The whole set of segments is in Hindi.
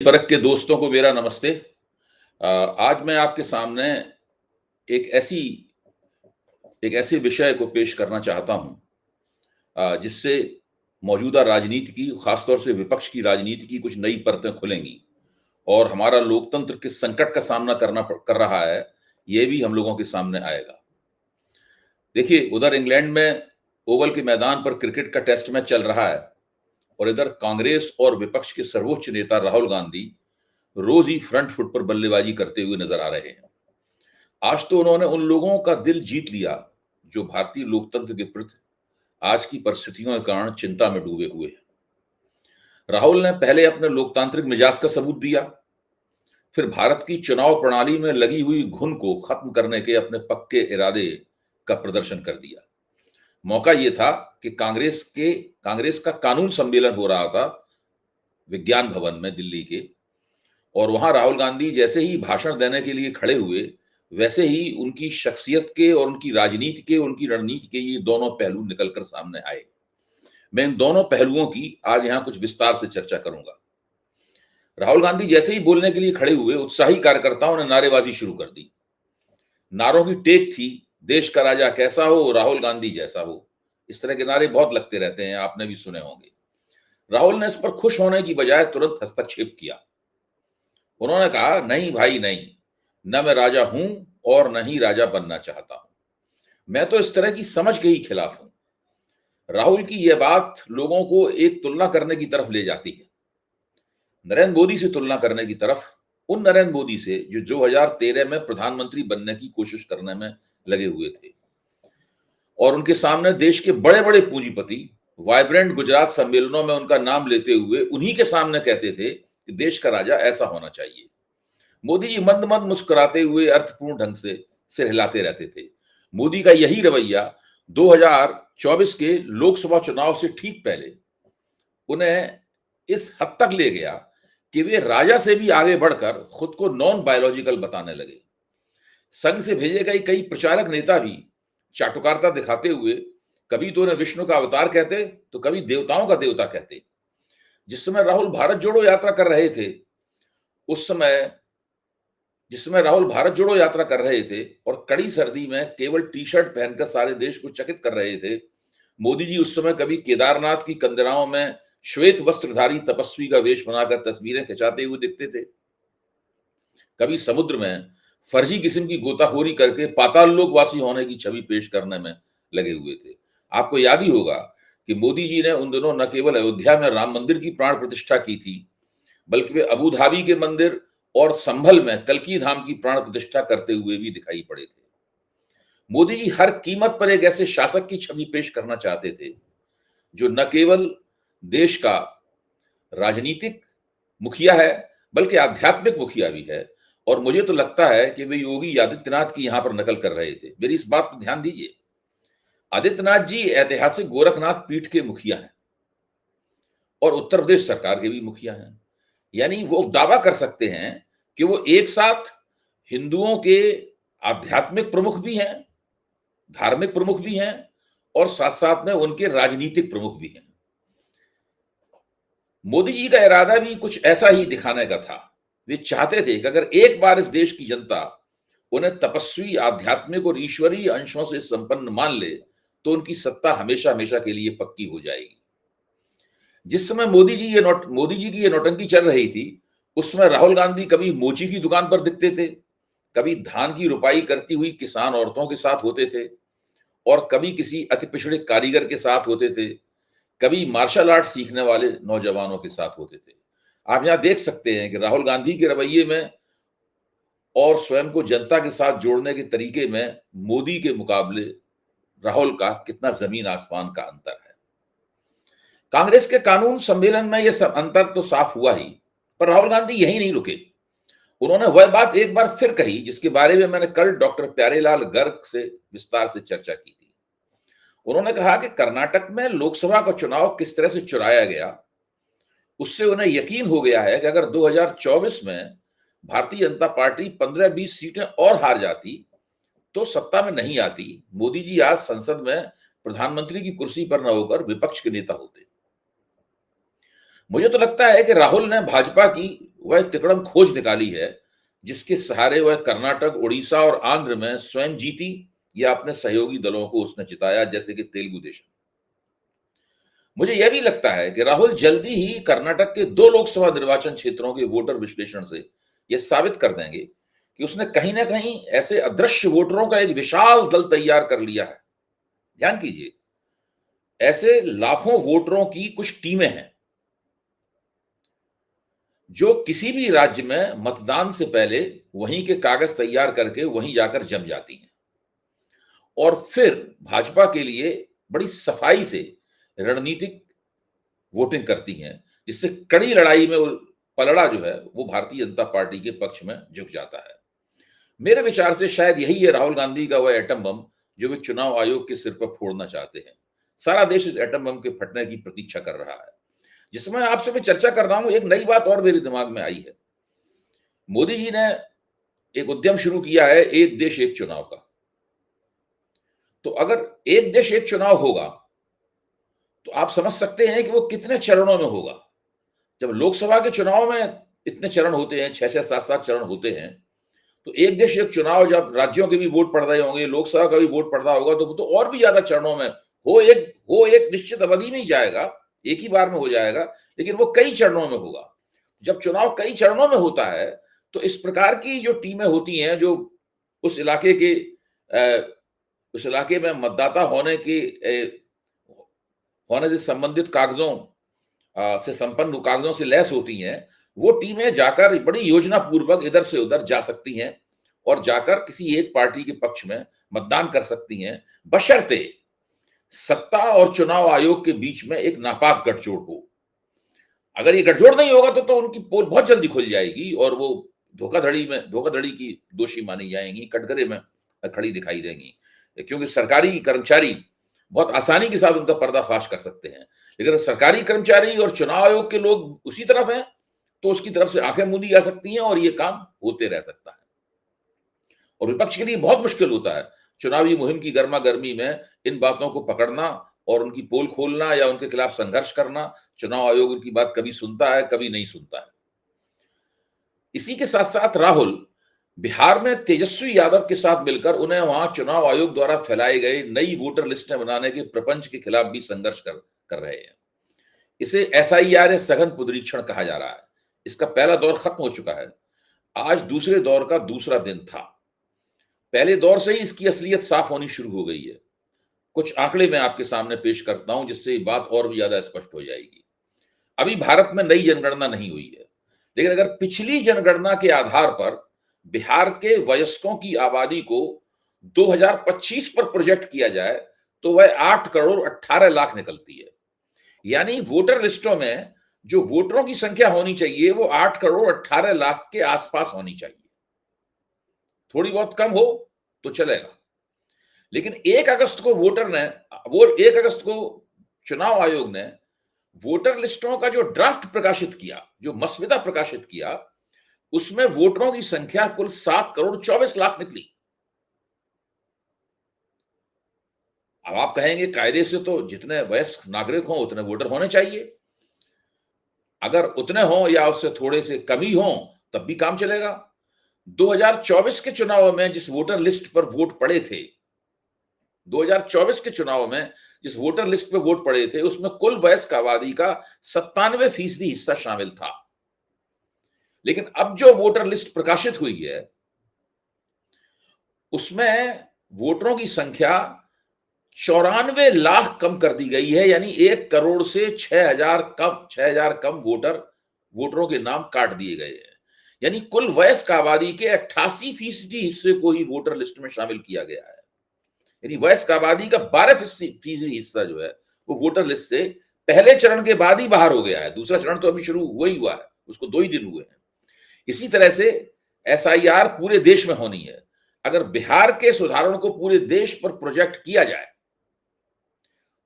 परख के दोस्तों को मेरा नमस्ते। आज मैं आपके सामने एक ऐसी एक ऐसे विषय को पेश करना चाहता हूँ जिससे मौजूदा राजनीति की, खासतौर से विपक्ष की राजनीति की कुछ नई परतें खुलेंगी और हमारा लोकतंत्र किस संकट का सामना कर रहा है, ये भी हम लोगों के सामने आएगा। देखिए, उधर इंग्लैंड में ओवल के मैदान पर क्रिकेट का टेस्ट मैच चल रहा है और इधर कांग्रेस और विपक्ष के सर्वोच्च नेता राहुल गांधी रोज ही फ्रंट फुट पर बल्लेबाजी करते हुए नजर आ रहे हैं। आज तो उन्होंने उन लोगों का दिल जीत लिया जो भारतीय लोकतंत्र के प्रति आज की परिस्थितियों के कारण चिंता में डूबे हुए हैं। राहुल ने पहले अपने लोकतांत्रिक मिजाज का सबूत दिया, फिर भारत की चुनाव प्रणाली में लगी हुई घुन को खत्म करने के अपने पक्के इरादे का प्रदर्शन कर दिया। मौका यह था कि कांग्रेस का कानून सम्मेलन हो रहा था विज्ञान भवन में दिल्ली के, और वहां राहुल गांधी जैसे ही भाषण देने के लिए खड़े हुए, वैसे ही उनकी शख्सियत के और उनकी राजनीति के, उनकी रणनीति के ये दोनों पहलू निकलकर सामने आए। मैं इन दोनों पहलुओं की आज यहां कुछ विस्तार से चर्चा करूंगा। राहुल गांधी जैसे ही बोलने के लिए खड़े हुए, उत्साही कार्यकर्ताओं ने नारेबाजी शुरू कर दी। नारों की टेक थी, देश का राजा कैसा हो, राहुल गांधी जैसा हो। इस तरह के नारे बहुत लगते रहते हैं, आपने भी सुने होंगे। राहुल ने इस पर खुश होने की बजाय तुरंत हस्तक्षेप किया। उन्होंने कहा, नहीं भाई नहीं, न मैं राजा हूं और न ही राजा बनना चाहता हूं। मैं तो इस तरह की समझ के ही खिलाफ हूं। राहुल की यह बात लोगों को एक तुलना करने की तरफ ले जाती है, नरेंद्र मोदी से तुलना करने की तरफ। उन नरेंद्र मोदी से जो 2013 में प्रधानमंत्री बनने की कोशिश करने में लगे हुए थे और उनके सामने देश के बड़े बड़े पूंजीपति वाइब्रेंट गुजरात सम्मेलनों में उनका नाम लेते हुए उन्हीं के सामने कहते थे कि देश का राजा ऐसा होना चाहिए। मोदी जी मंद मंद मुस्कुराते हुए अर्थपूर्ण ढंग से सिर हिलाते रहते थे। मोदी का यही रवैया 2024 के लोकसभा चुनाव से ठीक पहले उन्हें इस हद तक ले गया कि वे राजा से भी आगे बढ़कर खुद को नॉन बायोलॉजिकल बताने लगे। संघ से भेजे गए कई प्रचारक नेता भी चाटुकारिता दिखाते हुए कभी तो उन्हें विष्णु का अवतार कहते, तो कभी देवताओं का देवता कहते। जिस समय राहुल भारत जोड़ो यात्रा कर रहे थे उस समय जिस समय राहुल भारत जोड़ो यात्रा कर रहे थे और कड़ी सर्दी में केवल टी शर्ट पहनकर सारे देश को चकित कर रहे थे, मोदी जी उस समय कभी केदारनाथ की कंदराओं में श्वेत वस्त्रधारी तपस्वी का वेश बनाकर तस्वीरें खिंचाते हुए दिखते थे, कभी समुद्र में फर्जी किस्म की गोताखोरी करके पाताल लोक वासी होने की छवि पेश करने में लगे हुए थे। आपको याद ही होगा कि मोदी जी ने उन दिनों न केवल अयोध्या में राम मंदिर की प्राण प्रतिष्ठा की थी, बल्कि वे अबू धाबी के मंदिर और संभल में कल्की धाम की प्राण प्रतिष्ठा करते हुए भी दिखाई पड़े थे। मोदी जी हर कीमत पर एक ऐसे शासक की छवि पेश करना चाहते थे जो न केवल देश का राजनीतिक मुखिया है, बल्कि आध्यात्मिक मुखिया भी है। और मुझे तो लगता है कि वे योगी आदित्यनाथ की यहां पर नकल कर रहे थे। मेरी इस बात पर ध्यान दीजिए, आदित्यनाथ जी ऐतिहासिक गोरखनाथ पीठ के मुखिया हैं और उत्तर प्रदेश सरकार के भी मुखिया हैं। यानी वो दावा कर सकते हैं कि वो एक साथ हिंदुओं के आध्यात्मिक प्रमुख भी हैं, धार्मिक प्रमुख भी हैं और साथ साथ में उनके राजनीतिक प्रमुख भी हैं। मोदी जी का इरादा भी कुछ ऐसा ही दिखाने का था। वे चाहते थे कि अगर एक बार इस देश की जनता उन्हें तपस्वी, आध्यात्मिक और ईश्वरीय अंशों से संपन्न मान ले तो उनकी सत्ता हमेशा हमेशा के लिए पक्की हो जाएगी। जिस समय मोदी जी की ये नौटंकी चल रही थी, उस समय राहुल गांधी कभी मोची की दुकान पर दिखते थे, कभी धान की रुपाई करती हुई किसान औरतों के साथ होते थे और कभी किसी अति पिछड़े कारीगर के साथ होते थे, कभी मार्शल आर्ट सीखने वाले नौजवानों के साथ होते थे। आप यहां देख सकते हैं कि राहुल गांधी के रवैये में और स्वयं को जनता के साथ जोड़ने के तरीके में मोदी के मुकाबले राहुल का कितना जमीन आसमान का अंतर है। कांग्रेस के कानून सम्मेलन में यह सब अंतर तो साफ हुआ ही, पर राहुल गांधी यही नहीं रुके। उन्होंने वह बात एक बार फिर कही जिसके बारे में मैंने कल डॉक्टर प्यारेलाल गर्ग से विस्तार से चर्चा की थी। उन्होंने कहा कि कर्नाटक में लोकसभा का चुनाव किस तरह से चुराया गया, उससे उन्हें यकीन हो गया है कि अगर 2024 में भारतीय जनता पार्टी 15-20 सीटें और हार जाती तो सत्ता में नहीं आती। मोदी जी आज संसद में प्रधानमंत्री की कुर्सी पर न होकर विपक्ष के नेता होते। मुझे तो लगता है कि राहुल ने भाजपा की वह तिकड़म खोज निकाली है जिसके सहारे वह कर्नाटक, उड़ीसा और आंध्र में स्वयं जीती या अपने सहयोगी दलों को उसने जिताया, जैसे कि तेलुगु देशम। मुझे यह भी लगता है कि राहुल जल्दी ही कर्नाटक के 2 लोकसभा निर्वाचन क्षेत्रों के वोटर विश्लेषण से यह साबित कर देंगे कि उसने कहीं ना कहीं ऐसे अदृश्य वोटरों का एक विशाल दल तैयार कर लिया है। ध्यान कीजिए, ऐसे लाखों वोटरों की कुछ टीमें हैं जो किसी भी राज्य में मतदान से पहले वहीं के कागज तैयार करके वहीं जाकर जम जाती हैं और फिर भाजपा के लिए बड़ी सफाई से रणनीतिक वोटिंग करती हैं, जिससे कड़ी लड़ाई में पलड़ा जो है वो भारतीय जनता पार्टी के पक्ष में झुक जाता है। मेरे विचार से शायद यही है राहुल गांधी का वह एटम बम जो वे चुनाव आयोग के सिर पर फोड़ना चाहते हैं। सारा देश इस एटम बम के फटने की प्रतीक्षा कर रहा है। जिसमें आपसे मैं चर्चा कर रहा हूं, एक नई बात और मेरे दिमाग में आई है। मोदी जी ने एक उद्यम शुरू किया है, एक देश एक चुनाव का। तो अगर एक देश एक चुनाव होगा तो आप समझ सकते हैं कि वो कितने चरणों में होगा। जब लोकसभा के चुनाव में इतने चरण होते हैं, 6-6, 7-7 चरण होते हैं, तो एक देश एक चुनाव जब राज्यों के भी वोट पड़ रहे होंगे, लोकसभा का भी वोट पड़ रहा होगा, तो और भी ज्यादा चरणों में एक निश्चित अवधि में ही जाएगा, एक ही बार में हो जाएगा, लेकिन वो कई चरणों में होगा। जब चुनाव कई चरणों में होता है तो इस प्रकार की जो टीमें होती हैं जो उस इलाके के उस इलाके में मतदाता होने से संबंधित कागजों से संपन्न कागजों से लैस होती हैं, वो टीमें जाकर बड़ी योजना पूर्वक इधर से उधर जा सकती हैं और जाकर किसी एक पार्टी के पक्ष में मतदान कर सकती हैं, बशर्ते सत्ता और चुनाव आयोग के बीच में एक नापाक गठजोड़ हो। अगर ये गठजोड़ नहीं होगा तो उनकी पोल बहुत जल्दी खुल जाएगी और वो धोखाधड़ी की दोषी मानी जाएंगी, कटघरे में खड़ी दिखाई देंगी, क्योंकि सरकारी कर्मचारी बहुत आसानी के साथ उनका पर्दाफाश कर सकते हैं। लेकिन सरकारी कर्मचारी और चुनाव आयोग के लोग उसी तरफ हैं तो उसकी तरफ से आंखें मूंदी जा सकती हैं और ये काम होते रह सकता है और विपक्ष के लिए बहुत मुश्किल होता है चुनावी मुहिम की गर्मा गर्मी में इन बातों को पकड़ना और उनकी पोल खोलना या उनके खिलाफ संघर्ष करना। चुनाव आयोग उनकी बात कभी सुनता है, कभी नहीं सुनता है। इसी के साथ साथ राहुल बिहार में तेजस्वी यादव के साथ मिलकर उन्हें वहां चुनाव आयोग द्वारा फैलाए गए नई वोटर लिस्टें बनाने के प्रपंच के खिलाफ भी संघर्ष कर रहे हैं। इसे एसआईआर या सघन पुनरीक्षण कहा जा रहा है। इसका पहला दौर खत्म हो चुका है, आज दूसरे दौर का दूसरा दिन था। पहले दौर से ही इसकी असलियत साफ होनी शुरू हो गई है। कुछ आंकड़े मैं आपके सामने पेश करता हूं जिससे ये बात और भी ज्यादा स्पष्ट हो जाएगी। अभी भारत में नई जनगणना नहीं हुई है, लेकिन अगर पिछली जनगणना के आधार पर बिहार के वयस्कों की आबादी को 2025 पर प्रोजेक्ट किया जाए तो वह 8 करोड़ 18 लाख निकलती है। यानी वोटर लिस्टों में जो वोटरों की संख्या होनी चाहिए वो 8 करोड़ 18 लाख के आसपास होनी चाहिए। थोड़ी बहुत कम हो तो चलेगा, लेकिन 1 अगस्त को चुनाव आयोग ने वोटर लिस्टों का जो ड्राफ्ट प्रकाशित किया, जो मसविदा प्रकाशित किया, उसमें वोटरों की संख्या कुल 7 करोड़ 24 लाख निकली। अब आप कहेंगे कायदे से तो जितने वयस्क नागरिक हों उतने वोटर होने चाहिए, अगर उतने हों या उससे थोड़े से कम ही हों तब भी काम चलेगा। 2024 के चुनाव में जिस वोटर लिस्ट पर वोट पड़े थे, 2024 के चुनाव में जिस वोटर लिस्ट पे वोट पड़े थे उसमें कुल वयस्क आबादी का 97% हिस्सा शामिल था। लेकिन अब जो वोटर लिस्ट प्रकाशित हुई है उसमें वोटरों की संख्या 94 लाख कम कर दी गई है। यानी 1 करोड़ से 6,000 कम वोटरों के नाम काट दिए गए हैं। यानी कुल वयस्क आबादी के 88% हिस्से को ही वोटर लिस्ट में शामिल किया गया है। यानी वयस्क आबादी का 12% हिस्सा जो है वो वोटर लिस्ट से पहले चरण के बाद ही बाहर हो गया है। दूसरा चरण तो अभी शुरू हुआ है, उसको 2 ही दिन हुए हैं। इसी तरह से एसआईआर पूरे देश में होनी है। अगर बिहार के सुधारों को पूरे देश पर प्रोजेक्ट किया जाए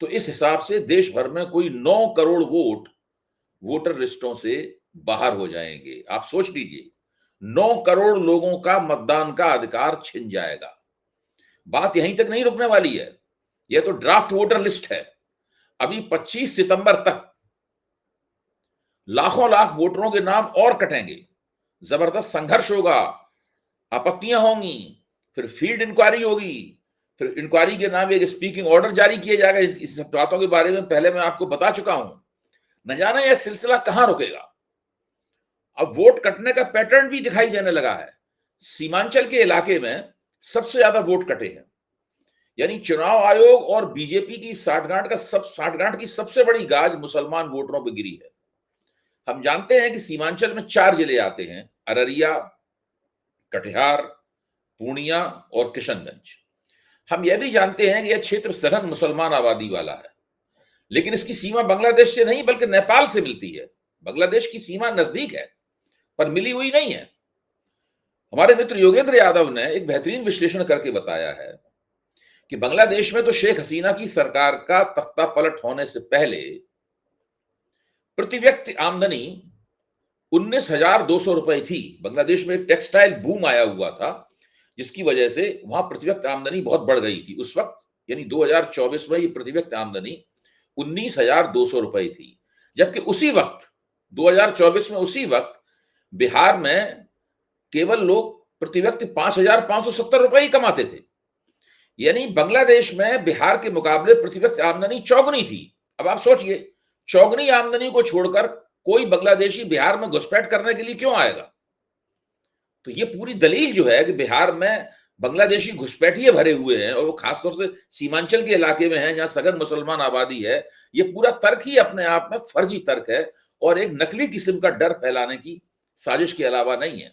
तो इस हिसाब से देश भर में कोई 9 करोड़ वोटर लिस्टों से बाहर हो जाएंगे। आप सोच लीजिए, 9 करोड़ लोगों का मतदान का अधिकार छिन जाएगा। बात यहीं तक नहीं रुकने वाली है, यह तो ड्राफ्ट वोटर लिस्ट है। अभी 25 सितंबर तक लाखों लाख वोटरों के नाम और कटेंगे। जबरदस्त संघर्ष होगा, आपत्तियां होंगी, फिर फील्ड इंक्वायरी होगी, फिर इंक्वायरी के नाम एक स्पीकिंग ऑर्डर जारी किया जाएगा। इस बातों के बारे में पहले मैं आपको बता चुका हूं। न जाने यह सिलसिला कहां रुकेगा। अब वोट कटने का पैटर्न भी दिखाई देने लगा है। सीमांचल के इलाके में सबसे ज्यादा वोट कटे हैं, यानी चुनाव आयोग और बीजेपी की साठगांठ की सबसे बड़ी गाज मुसलमान वोटरों पर गिरी है। हम जानते हैं कि सीमांचल में 4 जिले आते हैं, अररिया, कटिहार, पूर्णिया और किशनगंज। हम यह भी जानते हैं कि यह क्षेत्र सघन मुसलमान आबादी वाला है, लेकिन इसकी सीमा बांग्लादेश से नहीं बल्कि नेपाल से मिलती है। बांग्लादेश की सीमा नजदीक है पर मिली हुई नहीं है। हमारे मित्र योगेंद्र यादव ने एक बेहतरीन विश्लेषण करके बताया है कि बांग्लादेश में तो शेख हसीना की सरकार का तख्ता पलट होने से पहले प्रति व्यक्ति आमदनी 19,200 रुपए थी। बांग्लादेश में एक टेक्सटाइल बूम आया हुआ था, जिसकी वजह से वहां प्रति व्यक्ति आमदनी बहुत बढ़ गई थी उस वक्त, यानी 2024 में ये प्रति व्यक्ति आमदनी 19,200 रुपए थी। जबकि उसी वक्त 2024 में उसी वक्त बिहार में केवल लोग प्रति व्यक्ति 5,570 रुपए ही कमाते थे। यानी बांग्लादेश में बिहार के मुकाबले प्रति व्यक्ति आमदनी चौगुनी थी। अब आप सोचिए, चौगुनी आमदनी को छोड़कर कोई बांग्लादेशी बिहार में घुसपैठ करने के लिए क्यों आएगा? तो ये पूरी दलील जो है कि बिहार में बांग्लादेशी घुसपैठिए भरे हुए हैं, और वो खासतौर से सीमांचल के इलाके में है जहां सघन मुसलमान आबादी है। ये पूरा तर्क ही अपने आप में फर्जी तर्क है और एक नकली किस्म का डर फैलाने की साजिश के अलावा नहीं है।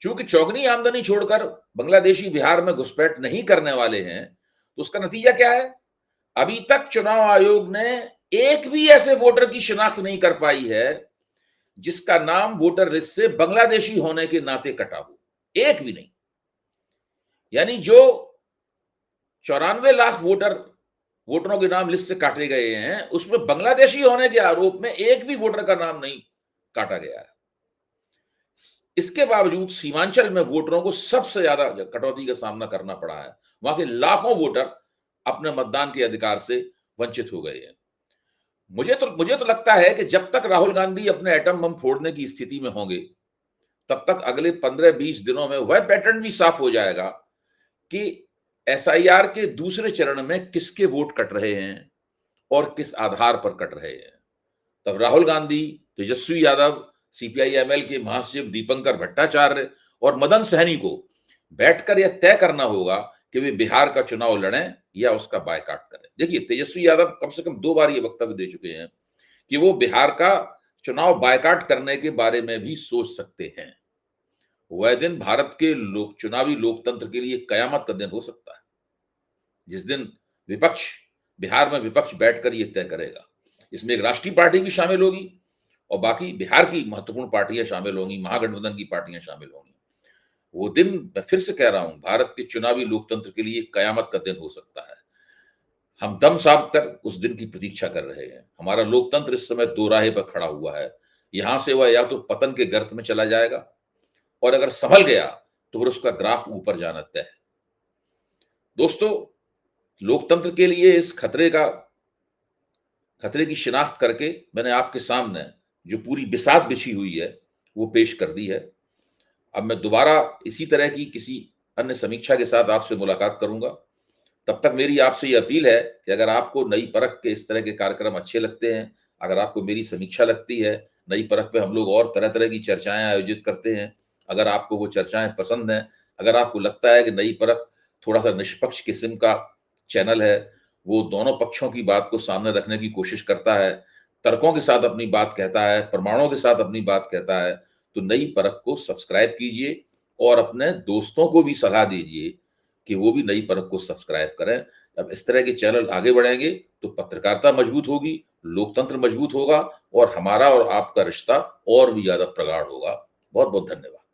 चूंकि चौगुनी आमदनी छोड़कर बांग्लादेशी बिहार में घुसपैठ नहीं करने वाले हैं, तो उसका नतीजा क्या है? अभी तक चुनाव आयोग ने एक भी ऐसे वोटर की शिनाख्त नहीं कर पाई है जिसका नाम वोटर लिस्ट से बांग्लादेशी होने के नाते कटा हो, एक भी नहीं। यानी जो 94 लाख वोटरों के नाम लिस्ट से काटे गए हैं, उसमें बांग्लादेशी होने के आरोप में एक भी वोटर का नाम नहीं काटा गया है। इसके बावजूद सीमांचल में वोटरों को सबसे ज्यादा कटौती का सामना करना पड़ा है। वहां के लाखों वोटर अपने मतदान के अधिकार से वंचित हो गए हैं। मुझे तो लगता है कि जब तक राहुल गांधी अपने एटम बम फोड़ने की स्थिति में होंगे, तब तक अगले 15-20 दिनों में वह पैटर्न भी साफ हो जाएगा कि एसआईआर के दूसरे चरण में किसके वोट कट रहे हैं और किस आधार पर कट रहे हैं। तब राहुल गांधी, तेजस्वी यादव, सीपीआई-एमएल के महासचिव दीपंकर भट्टाचार्य और मदन सहनी को बैठकर यह तय करना होगा कि वे बिहार का चुनाव लड़ें या उसका बायकॉट करें। देखिए, तेजस्वी यादव कम से कम 2 बार ये वक्तव्य दे चुके हैं कि वो बिहार का चुनाव बायकॉट करने के बारे में भी सोच सकते हैं। वह दिन भारत के चुनावी लोकतंत्र के लिए कयामत का दिन हो सकता है, जिस दिन बिहार में विपक्ष बैठकर ये तय करेगा। इसमें एक राष्ट्रीय पार्टी भी शामिल होगी और बाकी बिहार की महत्वपूर्ण पार्टियां शामिल होंगी, महागठबंधन की पार्टियां शामिल होंगी। वो दिन, मैं फिर से कह रहा हूं, भारत के चुनावी लोकतंत्र के लिए कयामत का दिन हो सकता है। हम दम साध कर उस दिन की प्रतीक्षा कर रहे हैं। हमारा लोकतंत्र इस समय दो राहे पर खड़ा हुआ है। यहां से वह या तो पतन के गर्त में चला जाएगा, और अगर संभल गया तो फिर उसका ग्राफ ऊपर जाना तय है। दोस्तों, लोकतंत्र के लिए इस खतरे की शिनाख्त करके मैंने आपके सामने जो पूरी बिसात बिछी हुई है वो पेश कर दी है। अब मैं दोबारा इसी तरह की किसी अन्य समीक्षा के साथ आपसे मुलाकात करूंगा। तब तक मेरी आपसे ये अपील है कि अगर आपको नई परख के इस तरह के कार्यक्रम अच्छे लगते हैं, अगर आपको मेरी समीक्षा लगती है, नई परख पे हम लोग और तरह तरह की चर्चाएं आयोजित करते हैं, अगर आपको वो चर्चाएं पसंद हैं, अगर आपको लगता है कि नई परख थोड़ा सा निष्पक्ष किस्म का चैनल है, वो दोनों पक्षों की बात को सामने रखने की कोशिश करता है, तर्कों के साथ अपनी बात कहता है, प्रमाणों के साथ अपनी बात कहता है, तो नई परख को सब्सक्राइब कीजिए और अपने दोस्तों को भी सलाह दीजिए कि वो भी नई परख को सब्सक्राइब करें। अब इस तरह के चैनल आगे बढ़ेंगे तो पत्रकारिता मजबूत होगी, लोकतंत्र मजबूत होगा और हमारा और आपका रिश्ता और भी ज्यादा प्रगाढ़ होगा। बहुत बहुत धन्यवाद।